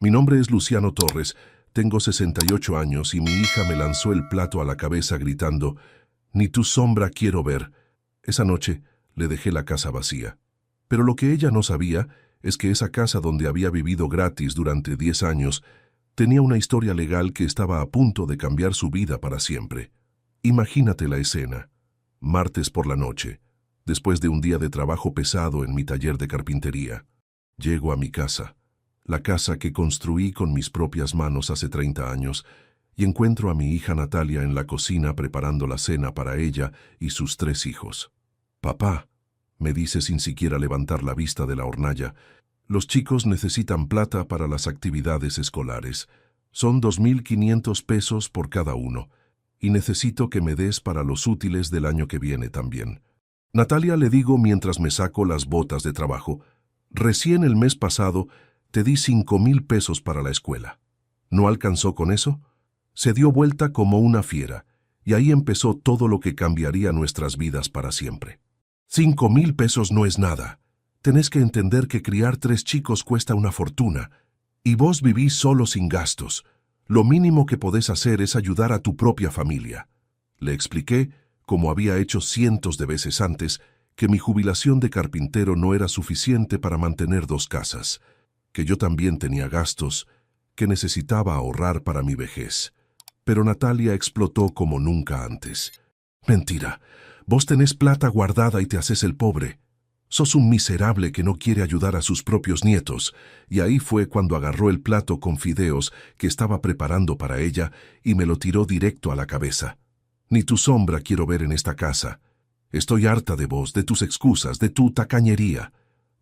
Mi nombre es Luciano Torres, tengo 68 años y mi hija me lanzó el plato a la cabeza gritando, «Ni tu sombra quiero ver». Esa noche le dejé la casa vacía. Pero lo que ella no sabía es que esa casa donde había vivido gratis durante 10 años tenía una historia legal que estaba a punto de cambiar su vida para siempre. Imagínate la escena. Martes por la noche, después de un día de trabajo pesado en mi taller de carpintería. Llego a mi casa, la casa que construí con mis propias manos hace 30 años, y encuentro a mi hija Natalia en la cocina preparando la cena para ella y sus 3 hijos. «Papá», me dice sin siquiera levantar la vista de la hornalla, «los chicos necesitan plata para las actividades escolares. Son 2.500 pesos por cada uno, y necesito que me des para los útiles del año que viene también». «Natalia», le digo mientras me saco las botas de trabajo, «recién el mes pasado te di 5.000 pesos para la escuela. ¿No alcanzó con eso?». Se dio vuelta como una fiera, y ahí empezó todo lo que cambiaría nuestras vidas para siempre. «5.000 pesos no es nada. Tenés que entender que criar 3 chicos cuesta una fortuna, y vos vivís solo sin gastos. Lo mínimo que podés hacer es ayudar a tu propia familia». Le expliqué, como había hecho cientos de veces antes, que mi jubilación de carpintero no era suficiente para mantener 2 casas, que yo también tenía gastos, que necesitaba ahorrar para mi vejez. Pero Natalia explotó como nunca antes. «Mentira, vos tenés plata guardada y te haces el pobre. Sos un miserable que no quiere ayudar a sus propios nietos». Y ahí fue cuando agarró el plato con fideos que estaba preparando para ella y me lo tiró directo a la cabeza. «Ni tu sombra quiero ver en esta casa. Estoy harta de vos, de tus excusas, de tu tacañería.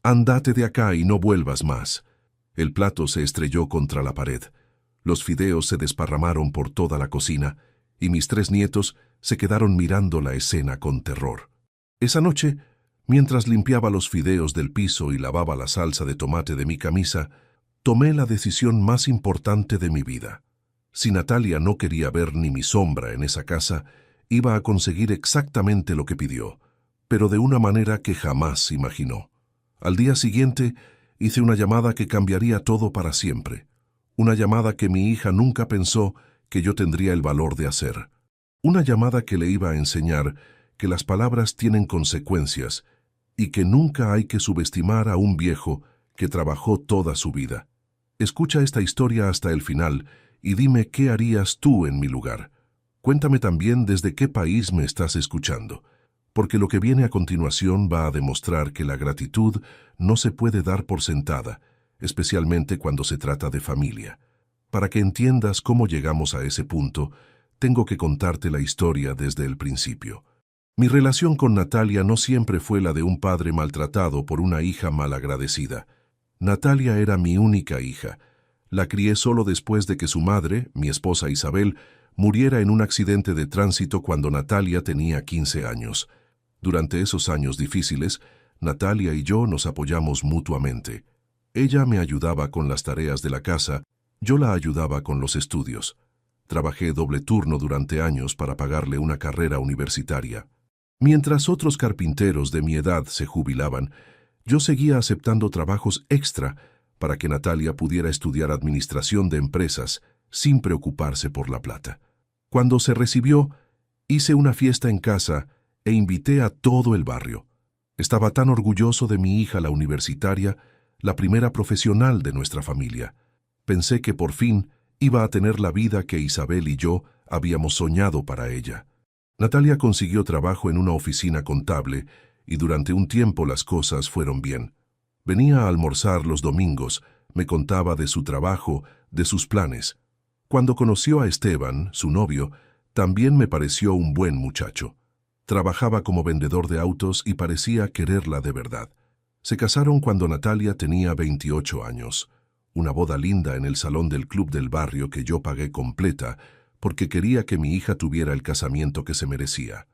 Andate de acá y no vuelvas más». El plato se estrelló contra la pared. Los fideos se desparramaron por toda la cocina y mis 3 nietos se quedaron mirando la escena con terror. Esa noche, mientras limpiaba los fideos del piso y lavaba la salsa de tomate de mi camisa, tomé la decisión más importante de mi vida. Si Natalia no quería ver ni mi sombra en esa casa, iba a conseguir exactamente lo que pidió, pero de una manera que jamás imaginó. Al día siguiente, hice una llamada que cambiaría todo para siempre. Una llamada que mi hija nunca pensó que yo tendría el valor de hacer. Una llamada que le iba a enseñar que las palabras tienen consecuencias y que nunca hay que subestimar a un viejo que trabajó toda su vida. Escucha esta historia hasta el final y dime qué harías tú en mi lugar. Cuéntame también desde qué país me estás escuchando, porque lo que viene a continuación va a demostrar que la gratitud no se puede dar por sentada, especialmente cuando se trata de familia. Para que entiendas cómo llegamos a ese punto, tengo que contarte la historia desde el principio. Mi relación con Natalia no siempre fue la de un padre maltratado por una hija malagradecida. Natalia era mi única hija. La crié solo después de que su madre, mi esposa Isabel, muriera en un accidente de tránsito cuando Natalia tenía 15 años. Durante esos años difíciles, Natalia y yo nos apoyamos mutuamente. Ella me ayudaba con las tareas de la casa, yo la ayudaba con los estudios. Trabajé doble turno durante años para pagarle una carrera universitaria. Mientras otros carpinteros de mi edad se jubilaban, yo seguía aceptando trabajos extra para que Natalia pudiera estudiar administración de empresas sin preocuparse por la plata. Cuando se recibió, hice una fiesta en casa e invité a todo el barrio. Estaba tan orgulloso de mi hija, la universitaria, la primera profesional de nuestra familia. Pensé que por fin iba a tener la vida que Isabel y yo habíamos soñado para ella. Natalia consiguió trabajo en una oficina contable y durante un tiempo las cosas fueron bien. Venía a almorzar los domingos, me contaba de su trabajo, de sus planes. Cuando conoció a Esteban, su novio, también me pareció un buen muchacho. Trabajaba como vendedor de autos y parecía quererla de verdad. Se casaron cuando Natalia tenía 28 años. Una boda linda en el salón del club del barrio que yo pagué completa porque quería que mi hija tuviera el casamiento que se merecía.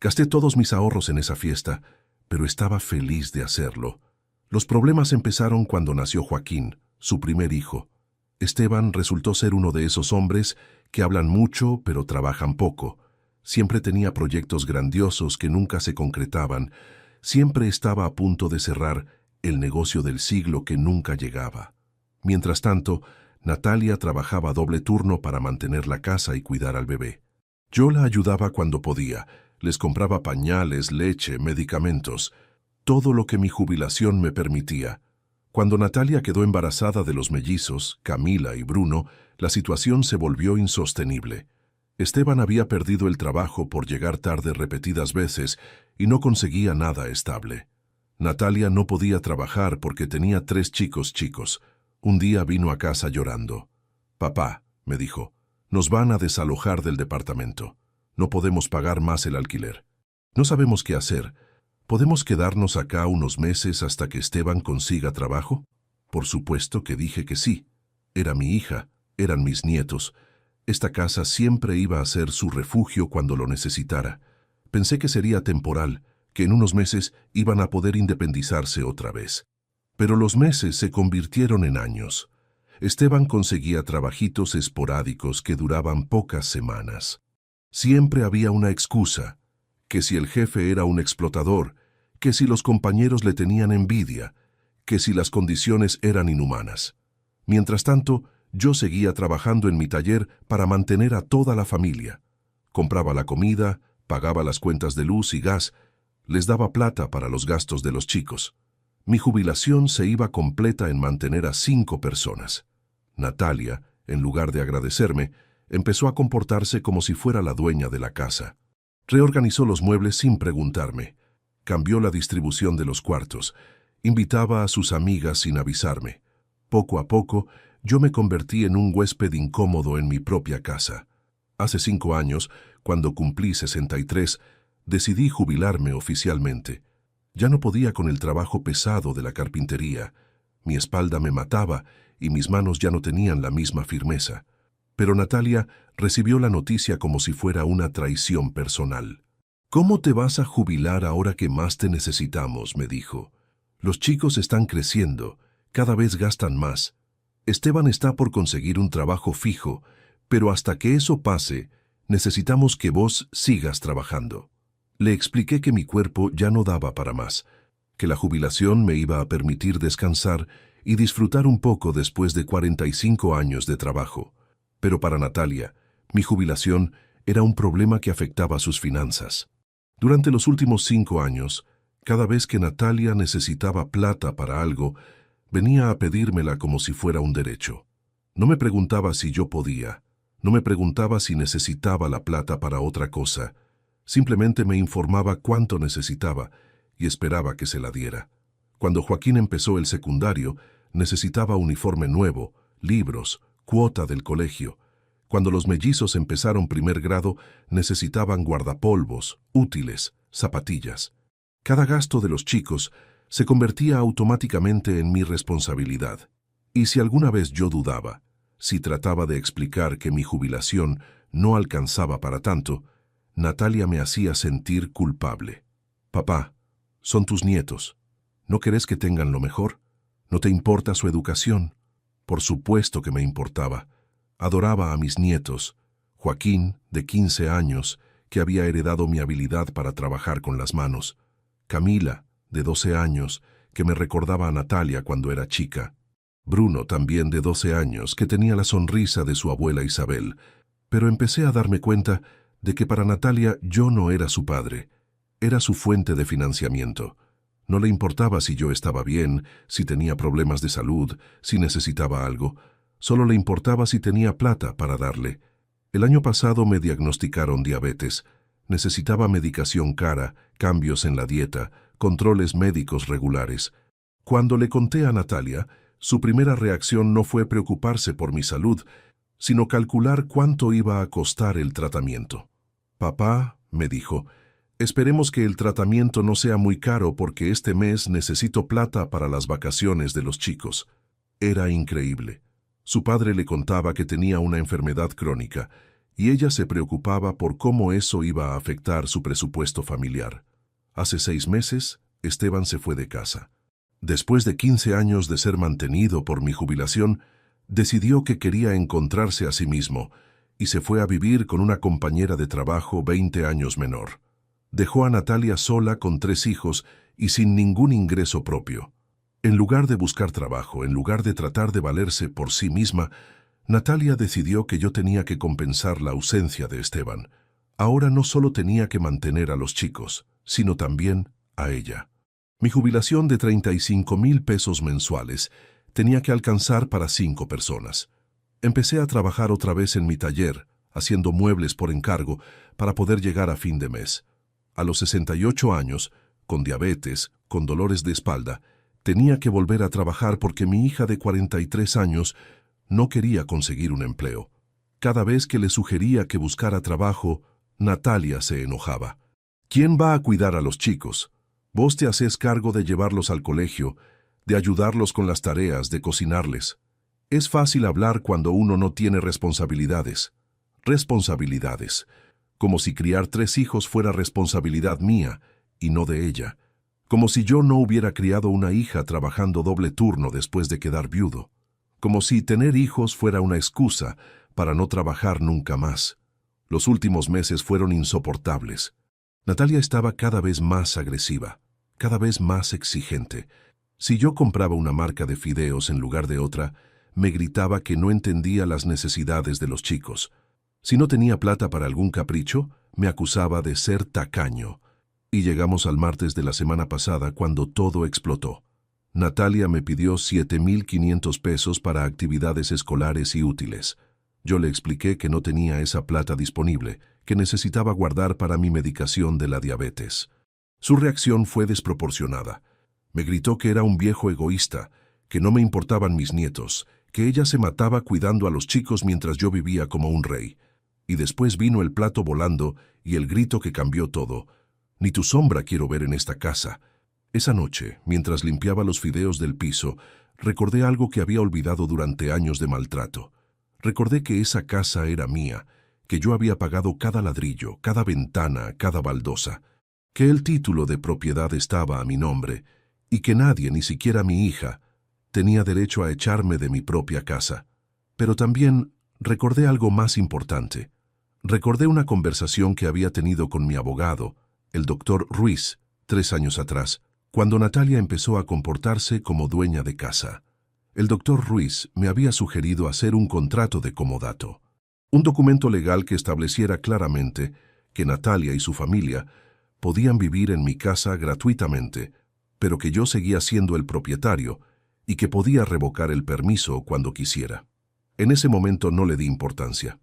Gasté todos mis ahorros en esa fiesta, pero estaba feliz de hacerlo. Los problemas empezaron cuando nació Joaquín, su primer hijo. Esteban resultó ser uno de esos hombres que hablan mucho pero trabajan poco. Siempre tenía proyectos grandiosos que nunca se concretaban. Siempre estaba a punto de cerrar el negocio del siglo que nunca llegaba. Mientras tanto, Natalia trabajaba doble turno para mantener la casa y cuidar al bebé. Yo la ayudaba cuando podía, les compraba pañales, leche, medicamentos, todo lo que mi jubilación me permitía. Cuando Natalia quedó embarazada de los mellizos, Camila y Bruno, la situación se volvió insostenible. Esteban había perdido el trabajo por llegar tarde repetidas veces y no conseguía nada estable. Natalia no podía trabajar porque tenía 3 chicos. Un día vino a casa llorando. «Papá», me dijo, «nos van a desalojar del departamento. No podemos pagar más el alquiler. No sabemos qué hacer. ¿Podemos quedarnos acá unos meses hasta que Esteban consiga trabajo?» Por supuesto que dije que sí. Era mi hija, eran mis nietos. Esta casa siempre iba a ser su refugio cuando lo necesitara. Pensé que sería temporal, que en unos meses iban a poder independizarse otra vez. Pero los meses se convirtieron en años. Esteban conseguía trabajitos esporádicos que duraban pocas semanas. Siempre había una excusa, que si el jefe era un explotador, que si los compañeros le tenían envidia, que si las condiciones eran inhumanas. Mientras tanto, yo seguía trabajando en mi taller para mantener a toda la familia. Compraba la comida, pagaba las cuentas de luz y gas, les daba plata para los gastos de los chicos. Mi jubilación se iba completa en mantener a 5 personas. Natalia, en lugar de agradecerme, empezó a comportarse como si fuera la dueña de la casa. Reorganizó los muebles sin preguntarme. Cambió la distribución de los cuartos. Invitaba a sus amigas sin avisarme. Poco a poco, yo me convertí en un huésped incómodo en mi propia casa. Hace 5 años, cuando cumplí 63, decidí jubilarme oficialmente. Ya no podía con el trabajo pesado de la carpintería. Mi espalda me mataba y mis manos ya no tenían la misma firmeza. Pero Natalia recibió la noticia como si fuera una traición personal. «¿Cómo te vas a jubilar ahora que más te necesitamos?», me dijo. «Los chicos están creciendo, cada vez gastan más. Esteban está por conseguir un trabajo fijo, pero hasta que eso pase, necesitamos que vos sigas trabajando». Le expliqué que mi cuerpo ya no daba para más, que la jubilación me iba a permitir descansar y disfrutar un poco después de 45 años de trabajo. Pero para Natalia, mi jubilación era un problema que afectaba sus finanzas. Durante los últimos 5 años, cada vez que Natalia necesitaba plata para algo, venía a pedírmela como si fuera un derecho. No me preguntaba si yo podía, no me preguntaba si necesitaba la plata para otra cosa. Simplemente me informaba cuánto necesitaba y esperaba que se la diera. Cuando Joaquín empezó el secundario, necesitaba uniforme nuevo, libros, cuota del colegio. Cuando los mellizos empezaron primer grado, necesitaban guardapolvos, útiles, zapatillas. Cada gasto de los chicos se convertía automáticamente en mi responsabilidad. Y si alguna vez yo dudaba, si trataba de explicar que mi jubilación no alcanzaba para tanto, Natalia me hacía sentir culpable. «Papá, son tus nietos. ¿No querés que tengan lo mejor? ¿No te importa su educación?» Por supuesto que me importaba. Adoraba a mis nietos. Joaquín, de 15 años, que había heredado mi habilidad para trabajar con las manos. Camila, de 12 años, que me recordaba a Natalia cuando era chica. Bruno, también de 12 años, que tenía la sonrisa de su abuela Isabel. Pero empecé a darme cuenta de que para Natalia yo no era su padre, era su fuente de financiamiento. No le importaba si yo estaba bien, si tenía problemas de salud, si necesitaba algo. Solo le importaba si tenía plata para darle. El año pasado me diagnosticaron diabetes. Necesitaba medicación cara, cambios en la dieta, controles médicos regulares. Cuando le conté a Natalia, su primera reacción no fue preocuparse por mi salud, sino calcular cuánto iba a costar el tratamiento. «Papá», me dijo, «esperemos que el tratamiento no sea muy caro porque este mes necesito plata para las vacaciones de los chicos». Era increíble. Su padre le contaba que tenía una enfermedad crónica y ella se preocupaba por cómo eso iba a afectar su presupuesto familiar. Hace 6 meses, Esteban se fue de casa. Después de 15 años de ser mantenido por mi jubilación, decidió que quería encontrarse a sí mismo y se fue a vivir con una compañera de trabajo 20 años menor. Dejó a Natalia sola con 3 hijos y sin ningún ingreso propio. En lugar de buscar trabajo, en lugar de tratar de valerse por sí misma, Natalia decidió que yo tenía que compensar la ausencia de Esteban. Ahora no solo tenía que mantener a los chicos, sino también a ella. Mi jubilación de 35,000 pesos mensuales tenía que alcanzar para 5 personas. Empecé a trabajar otra vez en mi taller, haciendo muebles por encargo, para poder llegar a fin de mes. A los 68 años, con diabetes, con dolores de espalda, tenía que volver a trabajar porque mi hija de 43 años no quería conseguir un empleo. Cada vez que le sugería que buscara trabajo, Natalia se enojaba. ¿Quién va a cuidar a los chicos? Vos te haces cargo de llevarlos al colegio, de ayudarlos con las tareas, de cocinarles. Es fácil hablar cuando uno no tiene responsabilidades. Responsabilidades. Como si criar 3 hijos fuera responsabilidad mía y no de ella. Como si yo no hubiera criado una hija trabajando doble turno después de quedar viudo. Como si tener hijos fuera una excusa para no trabajar nunca más. Los últimos meses fueron insoportables. Natalia estaba cada vez más agresiva, cada vez más exigente. Si yo compraba una marca de fideos en lugar de otra, me gritaba que no entendía las necesidades de los chicos. Si no tenía plata para algún capricho, me acusaba de ser tacaño. Y llegamos al martes de la semana pasada cuando todo explotó. Natalia me pidió 7,500 pesos para actividades escolares y útiles. Yo le expliqué que no tenía esa plata disponible, que necesitaba guardar para mi medicación de la diabetes. Su reacción fue desproporcionada. Me gritó que era un viejo egoísta, que no me importaban mis nietos, que ella se mataba cuidando a los chicos mientras yo vivía como un rey. Y después vino el plato volando y el grito que cambió todo. Ni tu sombra quiero ver en esta casa. Esa noche, mientras limpiaba los fideos del piso, recordé algo que había olvidado durante años de maltrato. Recordé que esa casa era mía, que yo había pagado cada ladrillo, cada ventana, cada baldosa, que el título de propiedad estaba a mi nombre y que nadie, ni siquiera mi hija, tenía derecho a echarme de mi propia casa. Pero también recordé algo más importante. Recordé una conversación que había tenido con mi abogado, el doctor Ruiz, 3 años atrás, cuando Natalia empezó a comportarse como dueña de casa. El doctor Ruiz me había sugerido hacer un contrato de comodato, un documento legal que estableciera claramente que Natalia y su familia podían vivir en mi casa gratuitamente, pero que yo seguía siendo el propietario y que podía revocar el permiso cuando quisiera. En ese momento no le di importancia.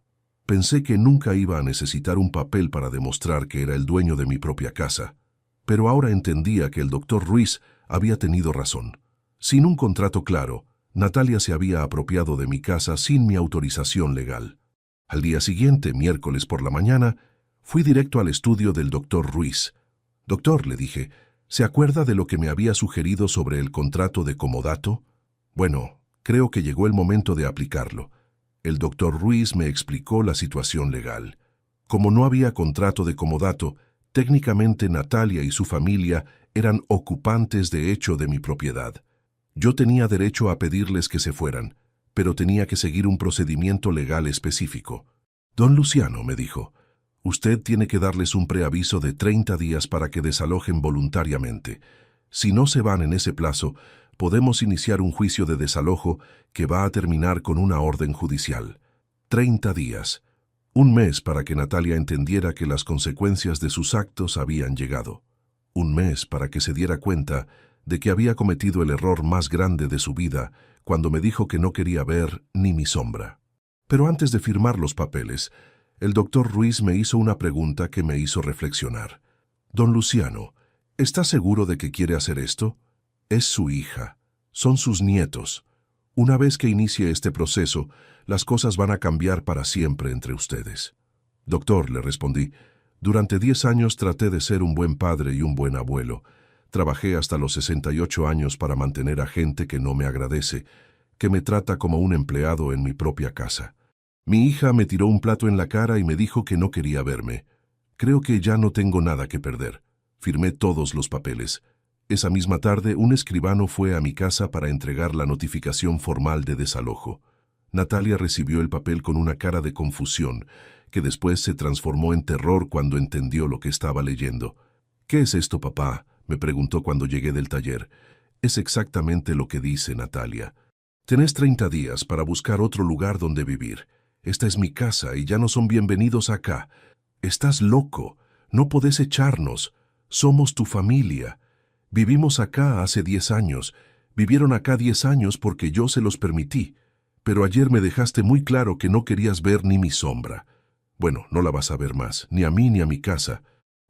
Pensé que nunca iba a necesitar un papel para demostrar que era el dueño de mi propia casa, pero ahora entendía que el doctor Ruiz había tenido razón. Sin un contrato claro, Natalia se había apropiado de mi casa sin mi autorización legal. Al día siguiente, miércoles por la mañana, fui directo al estudio del doctor Ruiz. Doctor, le dije, ¿se acuerda de lo que me había sugerido sobre el contrato de comodato? Bueno, creo que llegó el momento de aplicarlo. El doctor Ruiz me explicó la situación legal. Como no había contrato de comodato, técnicamente Natalia y su familia eran ocupantes de hecho de mi propiedad. Yo tenía derecho a pedirles que se fueran, pero tenía que seguir un procedimiento legal específico. Don Luciano, me dijo, usted tiene que darles un preaviso de 30 días para que desalojen voluntariamente. Si no se van en ese plazo, podemos iniciar un juicio de desalojo que va a terminar con una orden judicial. 30 días. Un mes para que Natalia entendiera que las consecuencias de sus actos habían llegado. Un mes para que se diera cuenta de que había cometido el error más grande de su vida cuando me dijo que no quería ver ni mi sombra. Pero antes de firmar los papeles, el doctor Ruiz me hizo una pregunta que me hizo reflexionar. Don Luciano, ¿está seguro de que quiere hacer esto? Es su hija. Son sus nietos. Una vez que inicie este proceso, las cosas van a cambiar para siempre entre ustedes. Doctor, le respondí, durante 10 años traté de ser un buen padre y un buen abuelo. Trabajé hasta los 68 años para mantener a gente que no me agradece, que me trata como un empleado en mi propia casa. Mi hija me tiró un plato en la cara y me dijo que no quería verme. Creo que ya no tengo nada que perder. Firmé todos los papeles. Esa misma tarde, un escribano fue a mi casa para entregar la notificación formal de desalojo. Natalia recibió el papel con una cara de confusión, que después se transformó en terror cuando entendió lo que estaba leyendo. «¿Qué es esto, papá?», me preguntó cuando llegué del taller. «Es exactamente lo que dice Natalia. Tenés 30 días para buscar otro lugar donde vivir. Esta es mi casa y ya no son bienvenidos acá. Estás loco. No podés echarnos. Somos tu familia. Vivimos acá hace 10 años. Vivieron acá 10 años porque yo se los permití. Pero ayer me dejaste muy claro que no querías ver ni mi sombra. Bueno, no la vas a ver más, ni a mí ni a mi casa.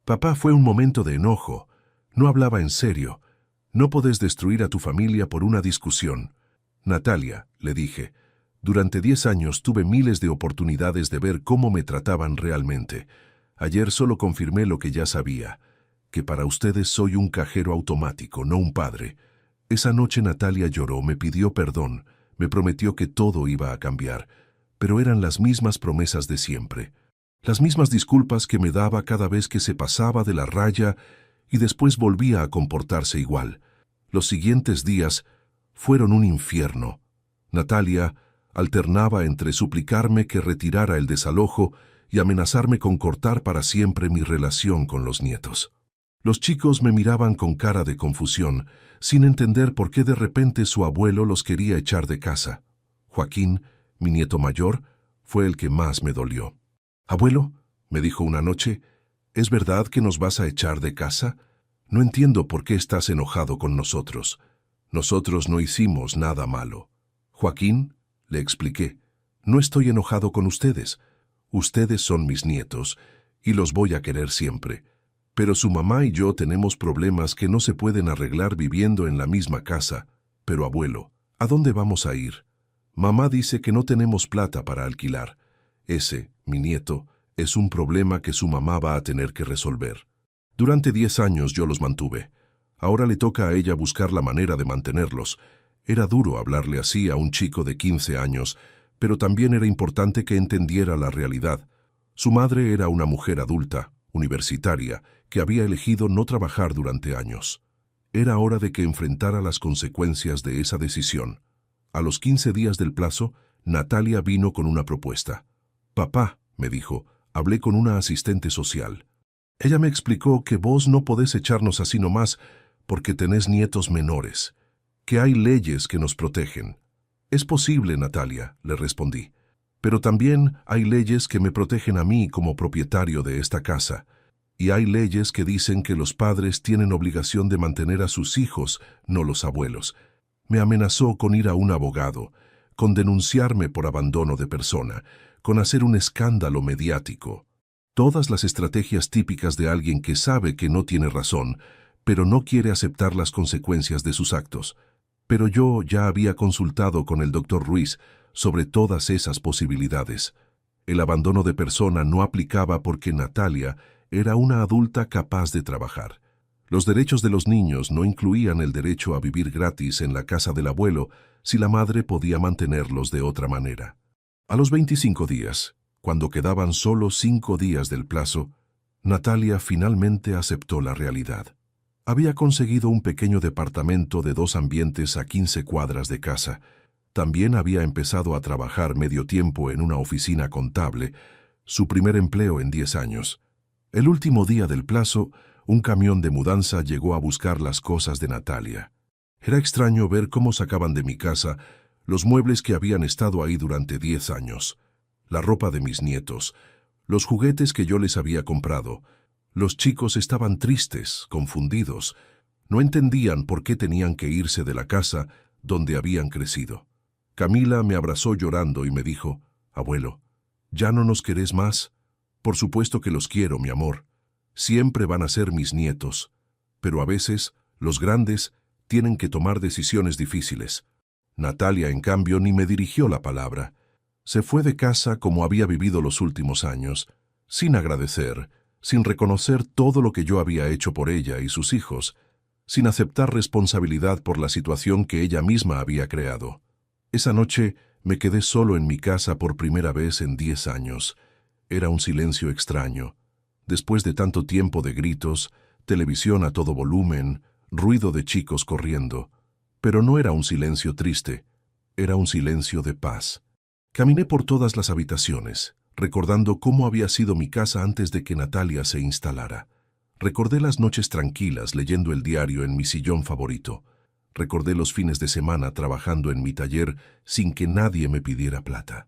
Papá, fue un momento de enojo. No hablaba en serio. No podés destruir a tu familia por una discusión. Natalia, le dije, durante 10 años tuve miles de oportunidades de ver cómo me trataban realmente. Ayer solo confirmé lo que ya sabía, que para ustedes soy un cajero automático, no un padre. Esa noche Natalia lloró, me pidió perdón, me prometió que todo iba a cambiar, pero eran las mismas promesas de siempre. Las mismas disculpas que me daba cada vez que se pasaba de la raya y después volvía a comportarse igual. Los siguientes días fueron un infierno. Natalia alternaba entre suplicarme que retirara el desalojo y amenazarme con cortar para siempre mi relación con los nietos. Los chicos me miraban con cara de confusión, sin entender por qué de repente su abuelo los quería echar de casa. Joaquín, mi nieto mayor, fue el que más me dolió. «Abuelo», me dijo una noche, «¿es verdad que nos vas a echar de casa? No entiendo por qué estás enojado con nosotros. Nosotros no hicimos nada malo». «Joaquín», le expliqué, «no estoy enojado con ustedes. Ustedes son mis nietos y los voy a querer siempre. Pero su mamá y yo tenemos problemas que no se pueden arreglar viviendo en la misma casa. Pero abuelo, ¿a dónde vamos a ir? Mamá dice que no tenemos plata para alquilar. Ese, mi nieto, es un problema que su mamá va a tener que resolver. Durante 10 años yo los mantuve. Ahora le toca a ella buscar la manera de mantenerlos. Era duro hablarle así a un chico de 15 años, pero también era importante que entendiera la realidad. Su madre era una mujer adulta, universitaria, que había elegido no trabajar durante años. Era hora de que enfrentara las consecuencias de esa decisión. A los 15 días del plazo, Natalia vino con una propuesta. «Papá», me dijo, «hablé con una asistente social. Ella me explicó que vos no podés echarnos así nomás porque tenés nietos menores, que hay leyes que nos protegen». «Es posible, Natalia», le respondí, «pero también hay leyes que me protegen a mí como propietario de esta casa, y hay leyes que dicen que los padres tienen obligación de mantener a sus hijos, no los abuelos». Me amenazó con ir a un abogado, con denunciarme por abandono de persona, con hacer un escándalo mediático. Todas las estrategias típicas de alguien que sabe que no tiene razón, pero no quiere aceptar las consecuencias de sus actos. Pero yo ya había consultado con el doctor Ruiz sobre todas esas posibilidades. El abandono de persona no aplicaba porque Natalia era una adulta capaz de trabajar. Los derechos de los niños no incluían el derecho a vivir gratis en la casa del abuelo si la madre podía mantenerlos de otra manera. A los 25 días, cuando quedaban solo 5 días del plazo, Natalia finalmente aceptó la realidad. Había conseguido un pequeño departamento de 2 ambientes a 15 cuadras de casa. También había empezado a trabajar medio tiempo en una oficina contable, su primer empleo en 10 años. El último día del plazo, un camión de mudanza llegó a buscar las cosas de Natalia. Era extraño ver cómo sacaban de mi casa los muebles que habían estado ahí durante 10 años, la ropa de mis nietos, los juguetes que yo les había comprado. Los chicos estaban tristes, confundidos. No entendían por qué tenían que irse de la casa donde habían crecido. Camila me abrazó llorando y me dijo, «Abuelo, ¿ya no nos querés más? Por supuesto que los quiero, mi amor. Siempre van a ser mis nietos, pero a veces los grandes tienen que tomar decisiones difíciles». Natalia, en cambio, ni me dirigió la palabra. Se fue de casa como había vivido los últimos años, sin agradecer, sin reconocer todo lo que yo había hecho por ella y sus hijos, sin aceptar responsabilidad por la situación que ella misma había creado. Esa noche me quedé solo en mi casa por primera vez en 10 años. Era un silencio extraño. Después de tanto tiempo de gritos, televisión a todo volumen, ruido de chicos corriendo. Pero no era un silencio triste, era un silencio de paz. Caminé por todas las habitaciones, recordando cómo había sido mi casa antes de que Natalia se instalara. Recordé las noches tranquilas leyendo el diario en mi sillón favorito. Recordé los fines de semana trabajando en mi taller sin que nadie me pidiera plata.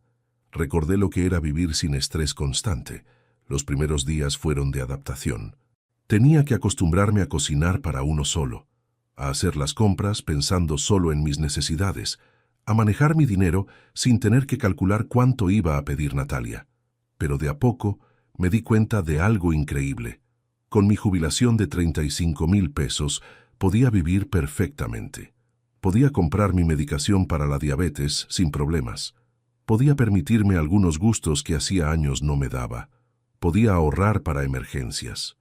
Recordé lo que era vivir sin estrés constante. Los primeros días fueron de adaptación. Tenía que acostumbrarme a cocinar para uno solo, a hacer las compras pensando solo en mis necesidades, a manejar mi dinero sin tener que calcular cuánto iba a pedir Natalia. Pero de a poco me di cuenta de algo increíble. Con mi jubilación de 35,000 pesos podía vivir perfectamente. Podía comprar mi medicación para la diabetes sin problemas. Podía permitirme algunos gustos que hacía años no me daba. Podía ahorrar para emergencias.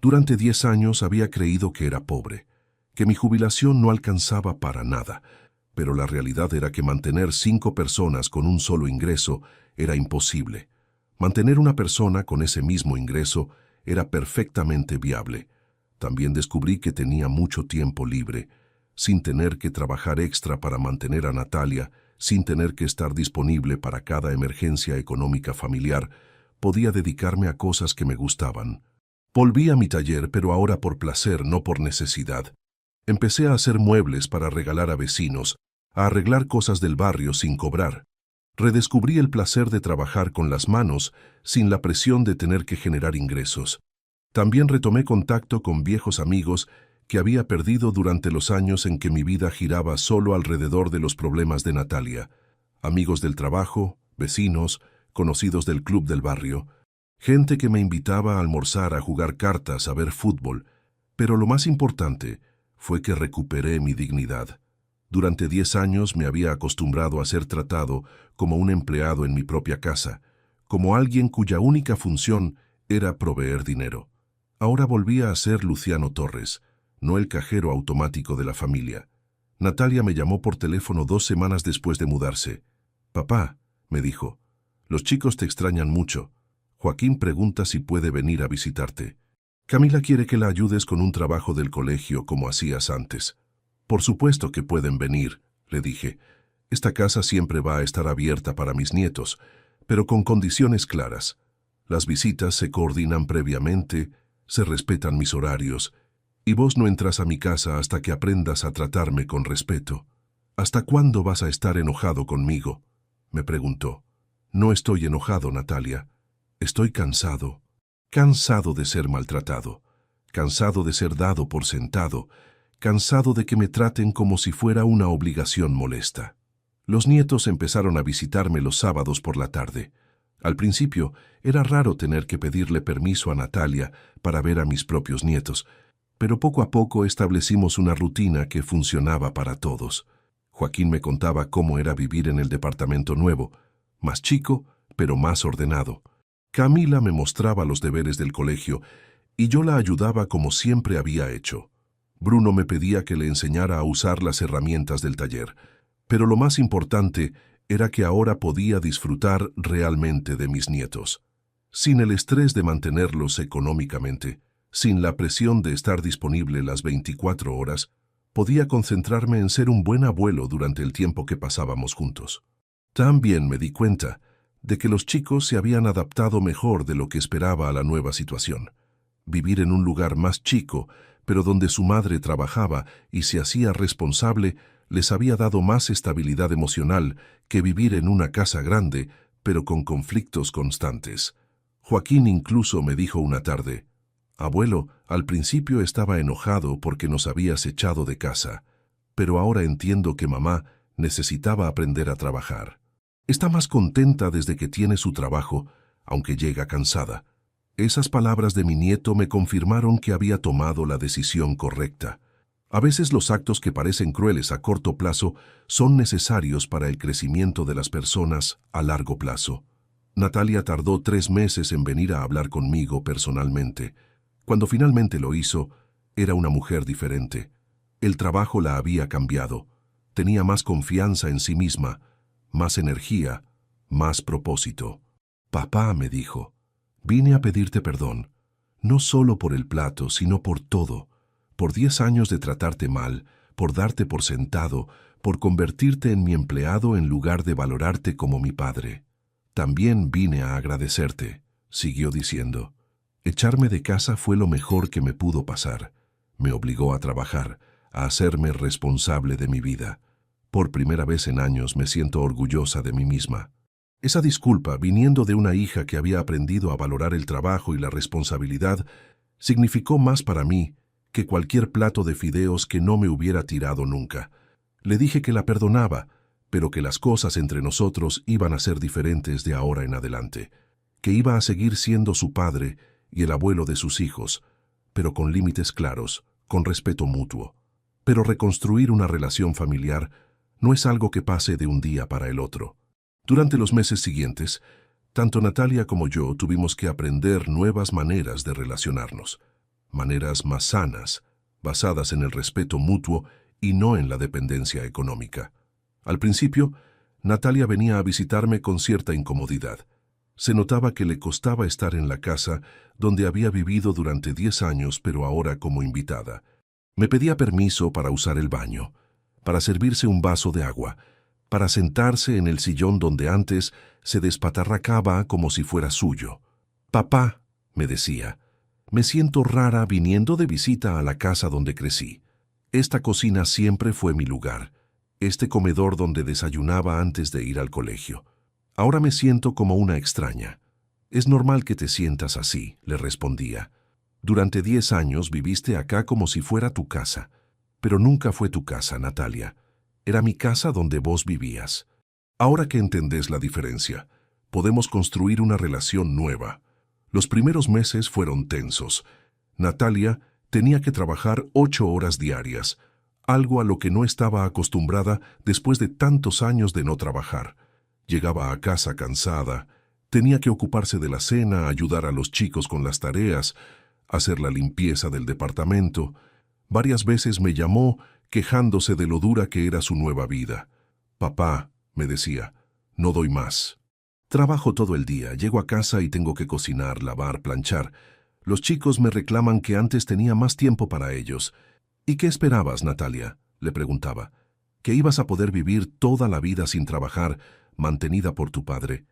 Durante 10 años había creído que era pobre, que mi jubilación no alcanzaba para nada, pero la realidad era que mantener 5 personas con un solo ingreso era imposible. Mantener una persona con ese mismo ingreso era perfectamente viable. También descubrí que tenía mucho tiempo libre, sin tener que trabajar extra para mantener a Natalia, sin tener que estar disponible para cada emergencia económica familiar. Podía dedicarme a cosas que me gustaban. Volví a mi taller, pero ahora por placer, no por necesidad. Empecé a hacer muebles para regalar a vecinos, a arreglar cosas del barrio sin cobrar. Redescubrí el placer de trabajar con las manos sin la presión de tener que generar ingresos. También retomé contacto con viejos amigos que había perdido durante los años en que mi vida giraba solo alrededor de los problemas de Natalia. Amigos del trabajo, vecinos, conocidos del club del barrio, gente que me invitaba a almorzar, a jugar cartas, a ver fútbol. Pero lo más importante fue que recuperé mi dignidad. Durante 10 años me había acostumbrado a ser tratado como un empleado en mi propia casa, como alguien cuya única función era proveer dinero. Ahora volvía a ser Luciano Torres, no el cajero automático de la familia. Natalia me llamó por teléfono 2 semanas después de mudarse. «Papá», me dijo, «los chicos te extrañan mucho. Joaquín pregunta si puede venir a visitarte. Camila quiere que la ayudes con un trabajo del colegio como hacías antes». «Por supuesto que pueden venir», le dije. «Esta casa siempre va a estar abierta para mis nietos, pero con condiciones claras. Las visitas se coordinan previamente, se respetan mis horarios, y vos no entras a mi casa hasta que aprendas a tratarme con respeto». «¿Hasta cuándo vas a estar enojado conmigo?», me preguntó. «No estoy enojado, Natalia. Estoy cansado. Cansado de ser maltratado. Cansado de ser dado por sentado. Cansado de que me traten como si fuera una obligación molesta». Los nietos empezaron a visitarme los sábados por la tarde. Al principio, era raro tener que pedirle permiso a Natalia para ver a mis propios nietos, pero poco a poco establecimos una rutina que funcionaba para todos. Joaquín me contaba cómo era vivir en el departamento nuevo, más chico, pero más ordenado. Camila me mostraba los deberes del colegio y yo la ayudaba como siempre había hecho. Bruno me pedía que le enseñara a usar las herramientas del taller, pero lo más importante era que ahora podía disfrutar realmente de mis nietos, sin el estrés de mantenerlos económicamente, sin la presión de estar disponible las 24 horas, podía concentrarme en ser un buen abuelo durante el tiempo que pasábamos juntos. También me di cuenta de que los chicos se habían adaptado mejor de lo que esperaba a la nueva situación. Vivir en un lugar más chico, pero donde su madre trabajaba y se hacía responsable, les había dado más estabilidad emocional que vivir en una casa grande, pero con conflictos constantes. Joaquín incluso me dijo una tarde: «Abuelo, al principio estaba enojado porque nos habías echado de casa, pero ahora entiendo que mamá necesitaba aprender a trabajar. Está más contenta desde que tiene su trabajo, aunque llega cansada». Esas palabras de mi nieto me confirmaron que había tomado la decisión correcta. A veces los actos que parecen crueles a corto plazo son necesarios para el crecimiento de las personas a largo plazo. Natalia tardó 3 meses en venir a hablar conmigo personalmente. Cuando finalmente lo hizo, era una mujer diferente. El trabajo la había cambiado. Tenía más confianza en sí misma, más energía, más propósito. «Papá», me dijo, «vine a pedirte perdón, no solo por el plato, sino por todo. Por 10 años de tratarte mal, por darte por sentado, por convertirte en mi empleado en lugar de valorarte como mi padre. También vine a agradecerte», siguió diciendo. «Echarme de casa fue lo mejor que me pudo pasar. Me obligó a trabajar, a hacerme responsable de mi vida. Por primera vez en años me siento orgullosa de mí misma. Esa disculpa, viniendo de una hija que había aprendido a valorar el trabajo y la responsabilidad, significó más para mí que cualquier plato de fideos que no me hubiera tirado nunca. Le dije que la perdonaba, pero que las cosas entre nosotros iban a ser diferentes de ahora en adelante, que iba a seguir siendo su padre y el abuelo de sus hijos, pero con límites claros, con respeto mutuo. Pero reconstruir una relación familiar no es algo que pase de un día para el otro. Durante los meses siguientes, tanto Natalia como yo tuvimos que aprender nuevas maneras de relacionarnos, maneras más sanas, basadas en el respeto mutuo y no en la dependencia económica. Al principio, Natalia venía a visitarme con cierta incomodidad. Se notaba que le costaba estar en la casa donde había vivido durante 10 años, pero ahora como invitada. Me pedía permiso para usar el baño, para servirse un vaso de agua, para sentarse en el sillón donde antes se despatarracaba como si fuera suyo. «Papá», me decía, «me siento rara viniendo de visita a la casa donde crecí. Esta cocina siempre fue mi lugar, este comedor donde desayunaba antes de ir al colegio. Ahora me siento como una extraña». «Es normal que te sientas así», le respondía. «Durante 10 años viviste acá como si fuera tu casa, pero nunca fue tu casa, Natalia. Era mi casa donde vos vivías. Ahora que entendés la diferencia, podemos construir una relación nueva». Los primeros meses fueron tensos. Natalia tenía que trabajar 8 horas diarias, algo a lo que no estaba acostumbrada después de tantos años de no trabajar. Llegaba a casa cansada, tenía que ocuparse de la cena, ayudar a los chicos con las tareas, hacer la limpieza del departamento. Varias veces me llamó quejándose de lo dura que era su nueva vida. «Papá», me decía, «no doy más. Trabajo todo el día, llego a casa y tengo que cocinar, lavar, planchar. Los chicos me reclaman que antes tenía más tiempo para ellos». «¿Y qué esperabas, Natalia?», le preguntaba. «¿Que ibas a poder vivir toda la vida sin trabajar, mantenida por tu padre?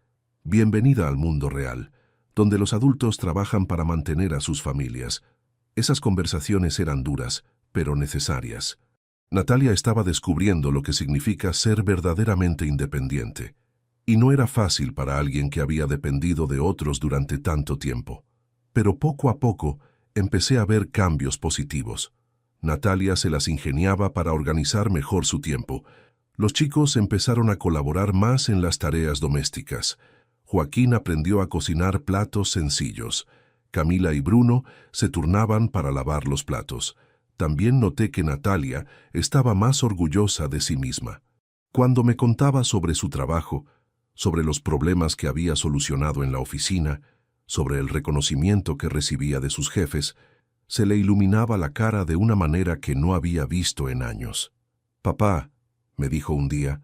Bienvenida al mundo real, donde los adultos trabajan para mantener a sus familias». Esas conversaciones eran duras, pero necesarias. Natalia estaba descubriendo lo que significa ser verdaderamente independiente. Y no era fácil para alguien que había dependido de otros durante tanto tiempo. Pero poco a poco empecé a ver cambios positivos. Natalia se las ingeniaba para organizar mejor su tiempo. Los chicos empezaron a colaborar más en las tareas domésticas. Joaquín aprendió a cocinar platos sencillos. Camila y Bruno se turnaban para lavar los platos. También noté que Natalia estaba más orgullosa de sí misma. Cuando me contaba sobre su trabajo, sobre los problemas que había solucionado en la oficina, sobre el reconocimiento que recibía de sus jefes, se le iluminaba la cara de una manera que no había visto en años. «Papá», me dijo un día,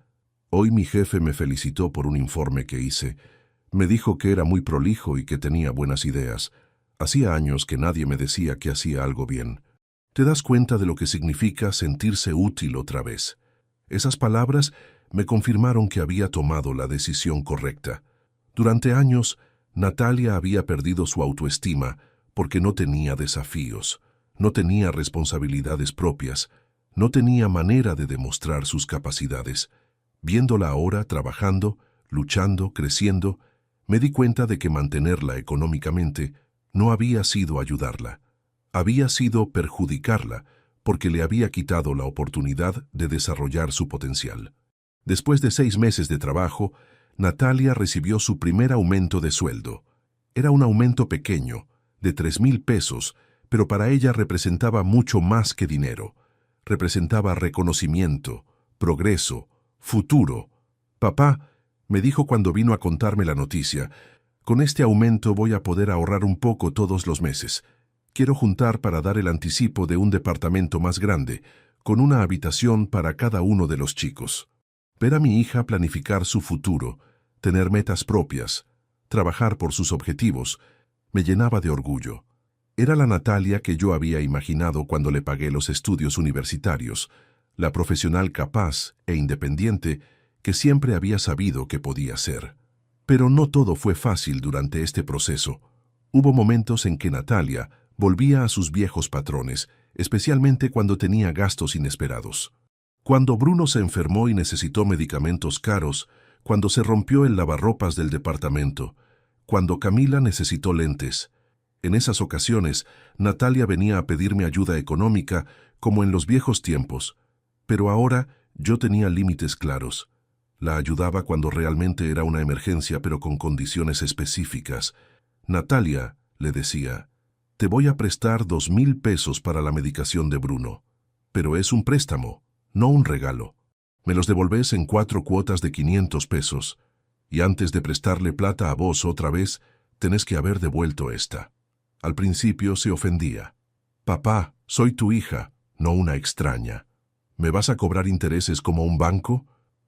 «hoy mi jefe me felicitó por un informe que hice. Me dijo que era muy prolijo y que tenía buenas ideas. Hacía años que nadie me decía que hacía algo bien. ¿Te das cuenta de lo que significa sentirse útil otra vez?». Esas palabras me confirmaron que había tomado la decisión correcta. Durante años, Natalia había perdido su autoestima porque no tenía desafíos, no tenía responsabilidades propias, no tenía manera de demostrar sus capacidades. Viéndola ahora trabajando, luchando, creciendo, me di cuenta de que mantenerla económicamente no había sido ayudarla. Había sido perjudicarla porque le había quitado la oportunidad de desarrollar su potencial. Después de 6 meses de trabajo, Natalia recibió su primer aumento de sueldo. Era un aumento pequeño, de 3,000 pesos, pero para ella representaba mucho más que dinero. Representaba reconocimiento, progreso, futuro. «Papá», me dijo cuando vino a contarme la noticia, «con este aumento voy a poder ahorrar un poco todos los meses. Quiero juntar para dar el anticipo de un departamento más grande, con una habitación para cada uno de los chicos». Ver a mi hija planificar su futuro, tener metas propias, trabajar por sus objetivos, me llenaba de orgullo. Era la Natalia que yo había imaginado cuando le pagué los estudios universitarios, la profesional capaz e independiente que siempre había sabido que podía ser. Pero no todo fue fácil durante este proceso. Hubo momentos en que Natalia volvía a sus viejos patrones, especialmente cuando tenía gastos inesperados. Cuando Bruno se enfermó y necesitó medicamentos caros, cuando se rompió el lavarropas del departamento, cuando Camila necesitó lentes. En esas ocasiones, Natalia venía a pedirme ayuda económica como en los viejos tiempos, pero ahora yo tenía límites claros. La ayudaba cuando realmente era una emergencia, pero con condiciones específicas. Natalia, le decía, te voy a prestar 2,000 pesos para la medicación de Bruno, pero es un préstamo, no un regalo. Me los devolvés en 4 cuotas de 500 pesos, y antes de prestarle plata a vos otra vez, tenés que haber devuelto esta. Al principio se ofendía. Papá, soy tu hija, no una extraña. ¿Me vas a cobrar intereses como un banco?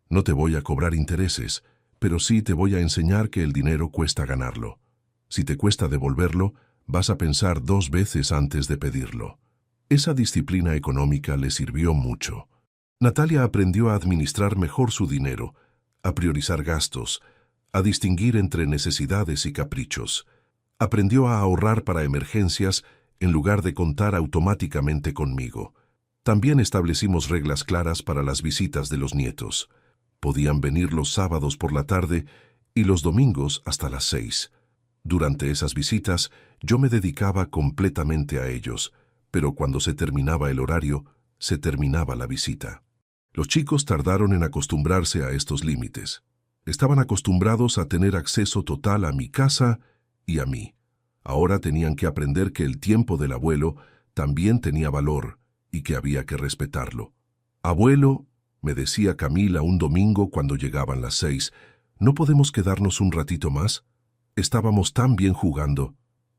No te voy a cobrar intereses, pero sí te voy a enseñar que el dinero cuesta ganarlo. Si te cuesta devolverlo, vas a pensar 2 veces antes de pedirlo. Esa disciplina económica le sirvió mucho. Natalia aprendió a administrar mejor su dinero, a priorizar gastos, a distinguir entre necesidades y caprichos. Aprendió a ahorrar para emergencias en lugar de contar automáticamente conmigo. También establecimos reglas claras para las visitas de los nietos. Podían venir los sábados por la tarde y los domingos hasta las 6. Durante esas visitas, yo me dedicaba completamente a ellos, pero cuando se terminaba el horario, se terminaba la visita. Los chicos tardaron en acostumbrarse a estos límites. Estaban acostumbrados a tener acceso total a mi casa y a mí. Ahora tenían que aprender que el tiempo del abuelo también tenía valor y que había que respetarlo. Abuelo, me decía Camila un domingo cuando llegaban las 6, ¿no podemos quedarnos un ratito más? Estábamos tan bien jugando.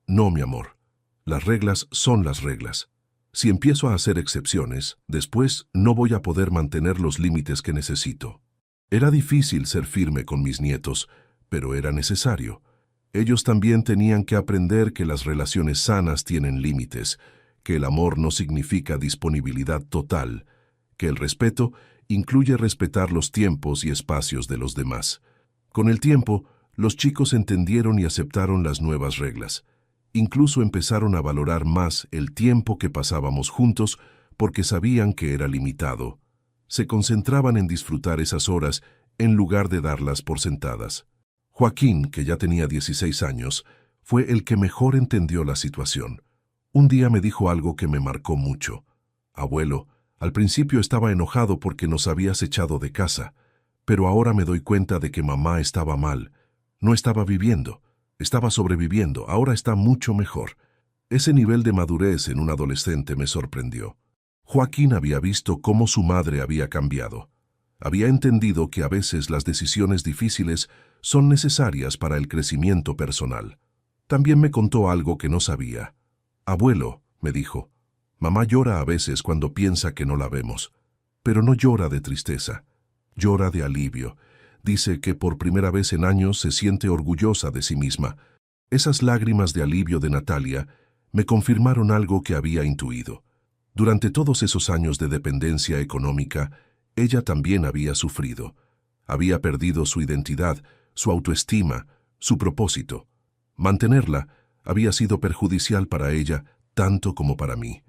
No, mi amor. Las reglas son las reglas. Si empiezo a hacer excepciones, después no voy a poder mantener los límites que necesito. Era difícil ser firme con mis nietos, pero era necesario. Ellos también tenían que aprender que las relaciones sanas tienen límites, que el amor no significa disponibilidad total, que el respeto incluye respetar los tiempos y espacios de los demás. Con el tiempo, los chicos entendieron y aceptaron las nuevas reglas. Incluso empezaron a valorar más el tiempo que pasábamos juntos porque sabían que era limitado. Se concentraban en disfrutar esas horas en lugar de darlas por sentadas. Joaquín, que ya tenía 16 años, fue el que mejor entendió la situación. Un día me dijo algo que me marcó mucho. Abuelo, al principio estaba enojado porque nos habías echado de casa, pero ahora me doy cuenta de que mamá estaba mal. No estaba viviendo, estaba sobreviviendo, ahora está mucho mejor. Ese nivel de madurez en un adolescente me sorprendió. Joaquín había visto cómo su madre había cambiado. Había entendido que a veces las decisiones difíciles son necesarias para el crecimiento personal. También me contó algo que no sabía. Abuelo, me dijo, mamá llora a veces cuando piensa que no la vemos, pero no llora de tristeza, llora de alivio. Dice que por primera vez en años se siente orgullosa de sí misma. Esas lágrimas de alivio de Natalia me confirmaron algo que había intuido. Durante todos esos años de dependencia económica, ella también había sufrido. Había perdido su identidad, su autoestima, su propósito. Mantenerla había sido perjudicial para ella tanto como para mí.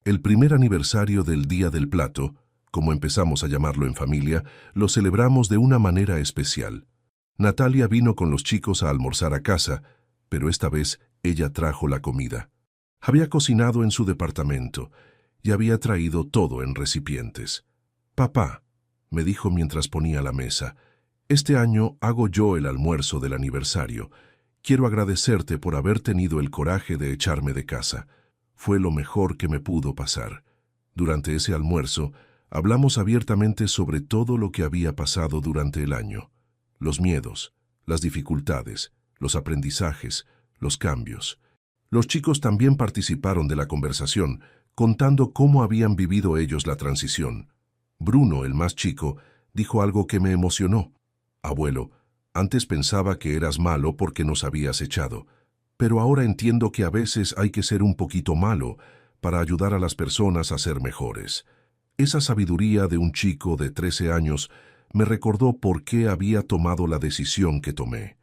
El primer aniversario del Día del Plato, como empezamos a llamarlo en familia, lo celebramos de una manera especial. Natalia vino con los chicos a almorzar a casa, pero esta vez ella trajo la comida. Había cocinado en su departamento y había traído todo en recipientes. Papá, me dijo mientras ponía la mesa, este año hago yo el almuerzo del aniversario. Quiero agradecerte por haber tenido el coraje de echarme de casa. Fue lo mejor que me pudo pasar. Durante ese almuerzo, hablamos abiertamente sobre todo lo que había pasado durante el año. Los miedos, las dificultades, los aprendizajes, los cambios. Los chicos también participaron de la conversación, contando cómo habían vivido ellos la transición. Bruno, el más chico, dijo algo que me emocionó. Abuelo, antes pensaba que eras malo porque nos habías echado, pero ahora entiendo que a veces hay que ser un poquito malo para ayudar a las personas a ser mejores. Esa sabiduría de un chico de 13 años me recordó por qué había tomado la decisión que tomé.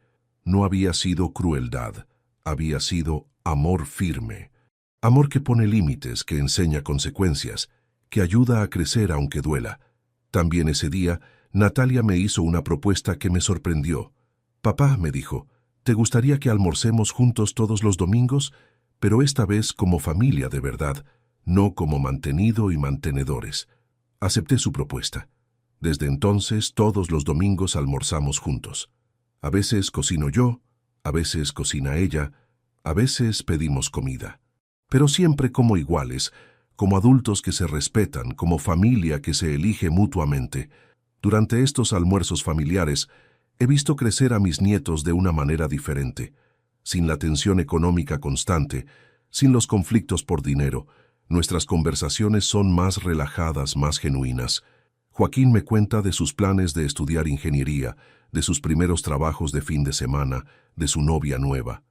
No había sido crueldad, había sido amor firme. Amor que pone límites, que enseña consecuencias, que ayuda a crecer aunque duela. También ese día, Natalia me hizo una propuesta que me sorprendió. Papá, me dijo, ¿te gustaría que almorcemos juntos todos los domingos? Pero esta vez como familia de verdad, no como mantenido y mantenedores. Acepté su propuesta. Desde entonces, todos los domingos almorzamos juntos. A veces cocino yo, a veces cocina ella, a veces pedimos comida. Pero siempre como iguales, como adultos que se respetan, como familia que se elige mutuamente. Durante estos almuerzos familiares, he visto crecer a mis nietos de una manera diferente, sin la tensión económica constante, sin los conflictos por dinero. Nuestras conversaciones son más relajadas, más genuinas. Joaquín me cuenta de sus planes de estudiar ingeniería, de sus primeros trabajos de fin de semana, de su novia nueva.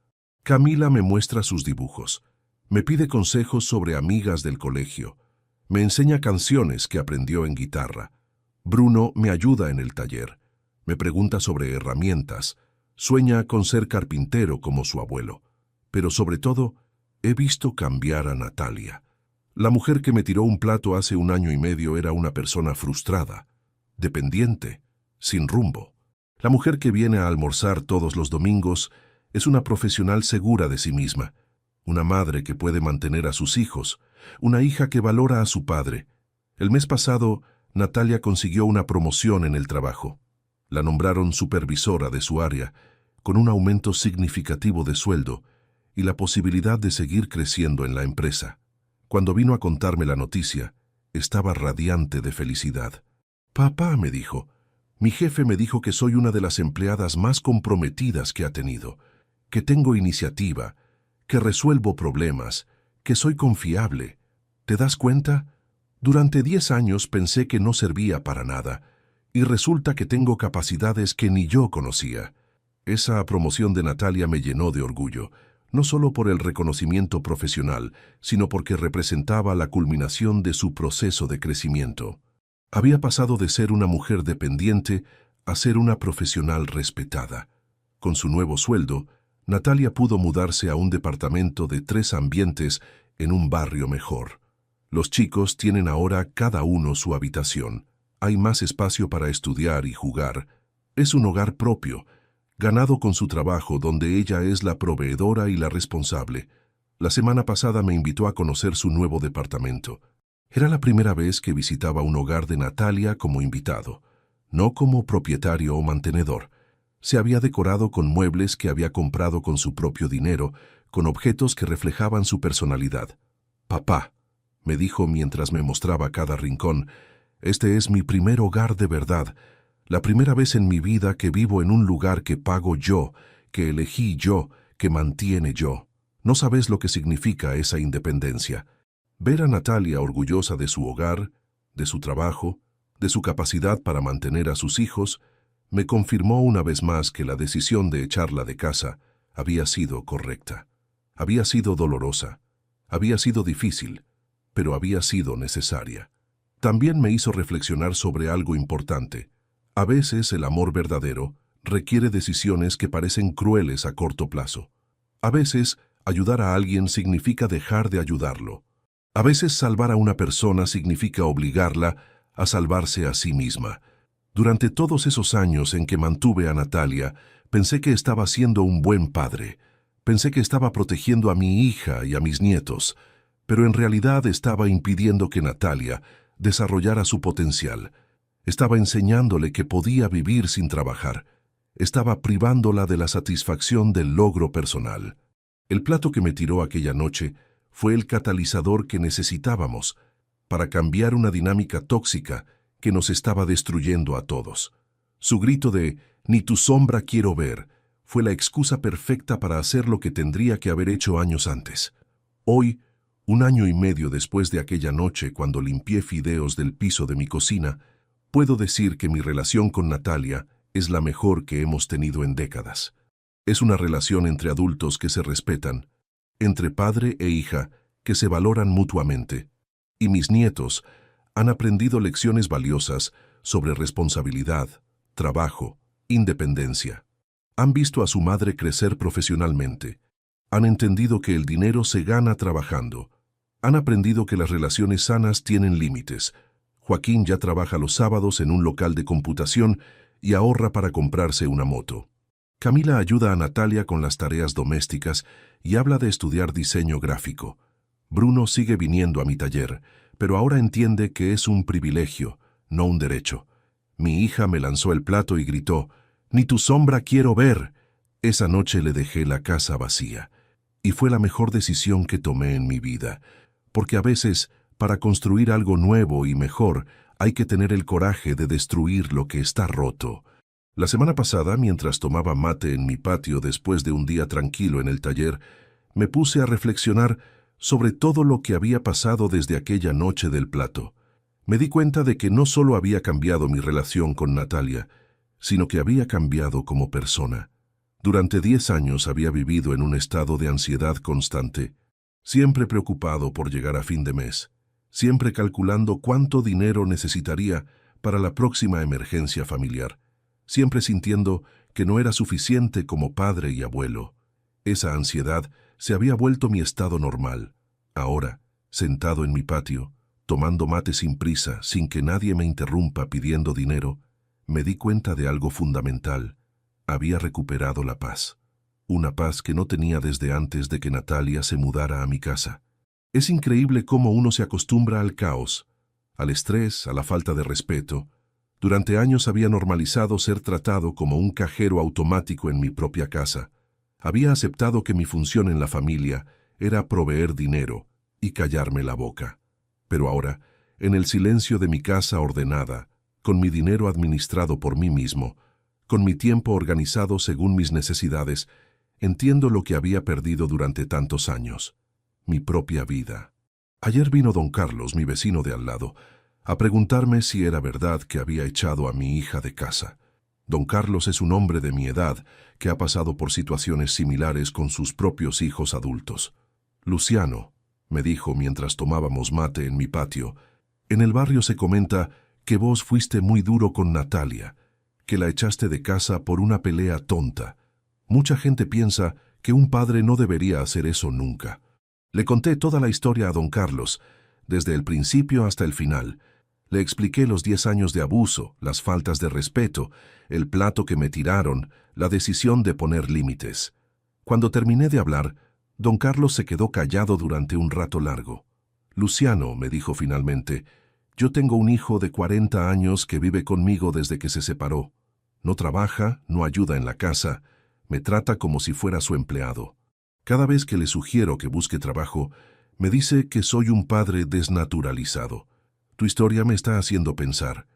Camila me muestra sus dibujos. Me pide consejos sobre amigas del colegio. Me enseña canciones que aprendió en guitarra. Bruno me ayuda en el taller. Me pregunta sobre herramientas. Sueña con ser carpintero como su abuelo. Pero sobre todo, he visto cambiar a Natalia. La mujer que me tiró un plato hace 1 año y medio era una persona frustrada, dependiente, sin rumbo. La mujer que viene a almorzar todos los domingos es una profesional segura de sí misma, una madre que puede mantener a sus hijos, una hija que valora a su padre. El mes pasado, Natalia consiguió una promoción en el trabajo. La nombraron supervisora de su área, con un aumento significativo de sueldo y la posibilidad de seguir creciendo en la empresa. Cuando vino a contarme la noticia, estaba radiante de felicidad. Papá, me dijo, mi jefe me dijo que soy una de las empleadas más comprometidas que ha tenido, que tengo iniciativa, que resuelvo problemas, que soy confiable. ¿Te das cuenta? Durante 10 años pensé que no servía para nada, y resulta que tengo capacidades que ni yo conocía. Esa promoción de Natalia me llenó de orgullo, no solo por el reconocimiento profesional, sino porque representaba la culminación de su proceso de crecimiento. Había pasado de ser una mujer dependiente a ser una profesional respetada. Con su nuevo sueldo, Natalia pudo mudarse a un departamento de 3 ambientes en un barrio mejor. Los chicos tienen ahora cada uno su habitación. Hay más espacio para estudiar y jugar. Es un hogar propio, ganado con su trabajo, donde ella es la proveedora y la responsable. La semana pasada me invitó a conocer su nuevo departamento. Era la primera vez que visitaba un hogar de Natalia como invitado, no como propietario o mantenedor. Se había decorado con muebles que había comprado con su propio dinero, con objetos que reflejaban su personalidad. «Papá», me dijo mientras me mostraba cada rincón, «este es mi primer hogar de verdad, la primera vez en mi vida que vivo en un lugar que pago yo, que elegí yo, que mantiene yo. No sabes lo que significa esa independencia». Ver a Natalia orgullosa de su hogar, de su trabajo, de su capacidad para mantener a sus hijos, me confirmó una vez más que la decisión de echarla de casa había sido correcta. Había sido dolorosa, había sido difícil, pero había sido necesaria. También me hizo reflexionar sobre algo importante. A veces el amor verdadero requiere decisiones que parecen crueles a corto plazo. A veces ayudar a alguien significa dejar de ayudarlo. A veces salvar a una persona significa obligarla a salvarse a sí misma. Durante todos esos años en que mantuve a Natalia, pensé que estaba siendo un buen padre. Pensé que estaba protegiendo a mi hija y a mis nietos, pero en realidad estaba impidiendo que Natalia desarrollara su potencial. Estaba enseñándole que podía vivir sin trabajar. Estaba privándola de la satisfacción del logro personal. El plato que me tiró aquella noche fue el catalizador que necesitábamos para cambiar una dinámica tóxica que nos estaba destruyendo a todos. Su grito de «Ni tu sombra quiero ver» fue la excusa perfecta para hacer lo que tendría que haber hecho años antes. Hoy, 1 año y medio después de aquella noche cuando limpié fideos del piso de mi cocina, puedo decir que mi relación con Natalia es la mejor que hemos tenido en décadas. Es una relación entre adultos que se respetan, entre padre e hija que se valoran mutuamente, y mis nietos han aprendido lecciones valiosas sobre responsabilidad, trabajo, independencia. Han visto a su madre crecer profesionalmente, Han entendido que el dinero se gana trabajando. Han aprendido que las relaciones sanas tienen límites. Joaquín ya trabaja los sábados en un local de computación y ahorra para comprarse una moto. Camila ayuda a Natalia con las tareas domésticas y habla de estudiar diseño gráfico. Bruno sigue viniendo a mi taller, pero ahora entiende que es un privilegio, no un derecho. Mi hija me lanzó el plato y gritó, «¡Ni tu sombra quiero ver!». Esa noche le dejé la casa vacía. Y fue la mejor decisión que tomé en mi vida, porque a veces, para construir algo nuevo y mejor, hay que tener el coraje de destruir lo que está roto. La semana pasada, mientras tomaba mate en mi patio después de un día tranquilo en el taller, me puse a reflexionar sobre todo lo que había pasado desde aquella noche del plato. Me di cuenta de que no solo había cambiado mi relación con Natalia, sino que había cambiado como persona. Durante 10 años había vivido en un estado de ansiedad constante, siempre preocupado por llegar a fin de mes, siempre calculando cuánto dinero necesitaría para la próxima emergencia familiar, siempre sintiendo que no era suficiente como padre y abuelo. Esa ansiedad se había vuelto mi estado normal. Ahora, sentado en mi patio, tomando mate sin prisa, sin que nadie me interrumpa pidiendo dinero, me di cuenta de algo fundamental. Había recuperado la paz. Una paz que no tenía desde antes de que Natalia se mudara a mi casa. Es increíble cómo uno se acostumbra al caos, al estrés, a la falta de respeto. Durante años había normalizado ser tratado como un cajero automático en mi propia casa. Había aceptado que mi función en la familia era proveer dinero y callarme la boca. Pero ahora, en el silencio de mi casa ordenada, con mi dinero administrado por mí mismo, con mi tiempo organizado según mis necesidades, entiendo lo que había perdido durante tantos años. Mi propia vida. Ayer vino don Carlos, mi vecino de al lado, a preguntarme si era verdad que había echado a mi hija de casa. Don Carlos es un hombre de mi edad que ha pasado por situaciones similares con sus propios hijos adultos. Luciano, me dijo mientras tomábamos mate en mi patio, en el barrio se comenta que vos fuiste muy duro con Natalia, que la echaste de casa por una pelea tonta. Mucha gente piensa que un padre no debería hacer eso nunca. Le conté toda la historia a don Carlos, desde el principio hasta el final. Le expliqué los 10 años de abuso, las faltas de respeto, el plato que me tiraron, la decisión de poner límites. Cuando terminé de hablar, don Carlos se quedó callado durante un rato largo. Luciano, me dijo finalmente, yo tengo un hijo de 40 años que vive conmigo desde que se separó. No trabaja, no ayuda en la casa, me trata como si fuera su empleado. Cada vez que le sugiero que busque trabajo, me dice que soy un padre desnaturalizado. Tu historia me está haciendo pensar.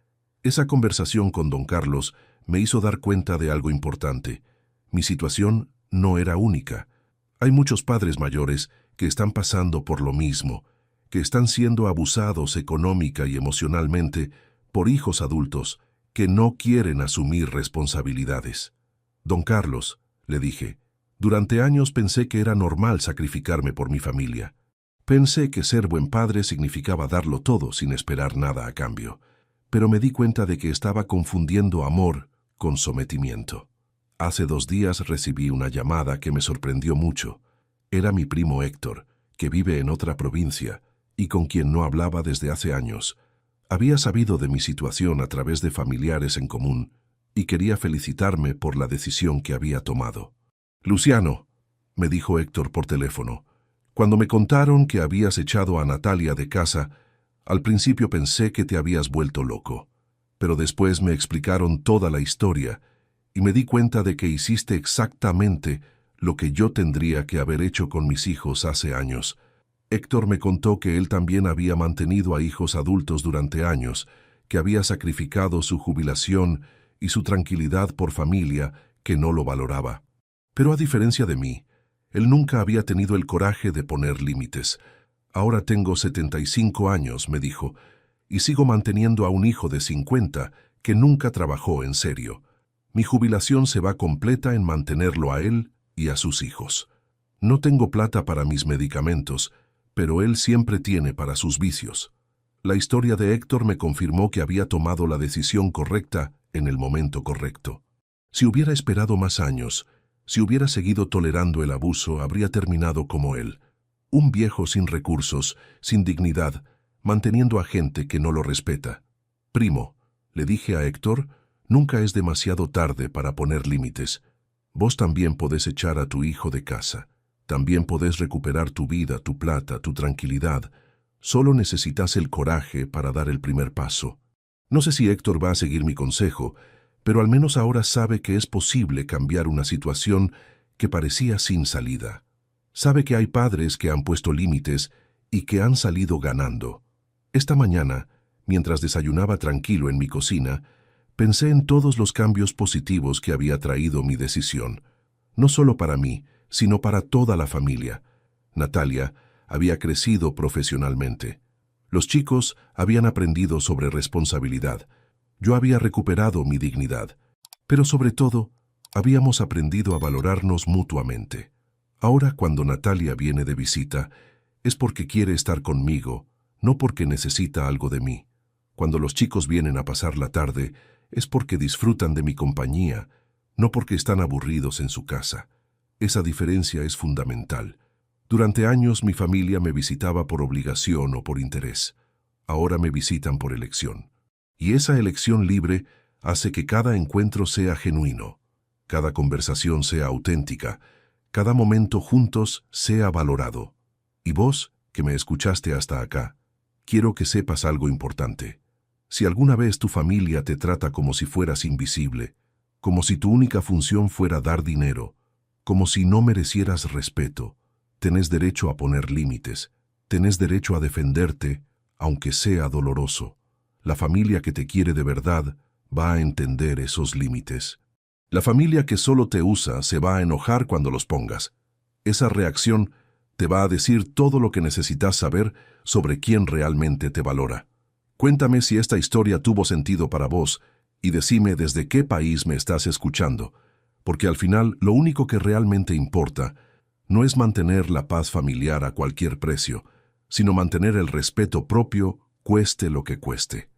Esa conversación con don Carlos me hizo dar cuenta de algo importante. Mi situación no era única. Hay muchos padres mayores que están pasando por lo mismo, que están siendo abusados económica y emocionalmente por hijos adultos que no quieren asumir responsabilidades. Don Carlos, le dije, durante años pensé que era normal sacrificarme por mi familia. Pensé que ser buen padre significaba darlo todo sin esperar nada a cambio, pero me di cuenta de que estaba confundiendo amor con sometimiento. Hace 2 días recibí una llamada que me sorprendió mucho. Era mi primo Héctor, que vive en otra provincia y con quien no hablaba desde hace años. Había sabido de mi situación a través de familiares en común y quería felicitarme por la decisión que había tomado. «Luciano», me dijo Héctor por teléfono, «cuando me contaron que habías echado a Natalia de casa, al principio pensé que te habías vuelto loco, pero después me explicaron toda la historia y me di cuenta de que hiciste exactamente lo que yo tendría que haber hecho con mis hijos hace años». Héctor me contó que él también había mantenido a hijos adultos durante años, que había sacrificado su jubilación y su tranquilidad por familia que no lo valoraba. Pero a diferencia de mí, él nunca había tenido el coraje de poner límites. Ahora tengo 75 años, me dijo, y sigo manteniendo a un hijo de 50 que nunca trabajó en serio. Mi jubilación se va completa en mantenerlo a él y a sus hijos. No tengo plata para mis medicamentos, pero él siempre tiene para sus vicios. La historia de Héctor me confirmó que había tomado la decisión correcta en el momento correcto. Si hubiera esperado más años, Si hubiera seguido tolerando el abuso, habría terminado como él. Un viejo sin recursos, sin dignidad, manteniendo a gente que no lo respeta. Primo, le dije a Héctor, nunca es demasiado tarde para poner límites. Vos también podés echar a tu hijo de casa. También podés recuperar tu vida, tu plata, tu tranquilidad. Solo necesitas el coraje para dar el primer paso. No sé si Héctor va a seguir mi consejo, pero al menos ahora sabe que es posible cambiar una situación que parecía sin salida. Sabe que hay padres que han puesto límites y que han salido ganando. Esta mañana, mientras desayunaba tranquilo en mi cocina, pensé en todos los cambios positivos que había traído mi decisión. No solo para mí, sino para toda la familia. Natalia había crecido profesionalmente. Los chicos habían aprendido sobre responsabilidad. Yo había recuperado mi dignidad. Pero sobre todo, habíamos aprendido a valorarnos mutuamente. Ahora, cuando Natalia viene de visita, es porque quiere estar conmigo, no porque necesita algo de mí. Cuando los chicos vienen a pasar la tarde, es porque disfrutan de mi compañía, no porque están aburridos en su casa. Esa diferencia es fundamental. Durante años mi familia me visitaba por obligación o por interés. Ahora me visitan por elección. Y esa elección libre hace que cada encuentro sea genuino, cada conversación sea auténtica, cada momento juntos sea valorado. Y vos, que me escuchaste hasta acá, quiero que sepas algo importante. Si alguna vez tu familia te trata como si fueras invisible, como si tu única función fuera dar dinero, como si no merecieras respeto, tenés derecho a poner límites, tenés derecho a defenderte, aunque sea doloroso. La familia que te quiere de verdad va a entender esos límites. La familia que solo te usa se va a enojar cuando los pongas. Esa reacción te va a decir todo lo que necesitas saber sobre quién realmente te valora. Cuéntame si esta historia tuvo sentido para vos y decime desde qué país me estás escuchando, porque al final lo único que realmente importa no es mantener la paz familiar a cualquier precio, sino mantener el respeto propio, cueste lo que cueste.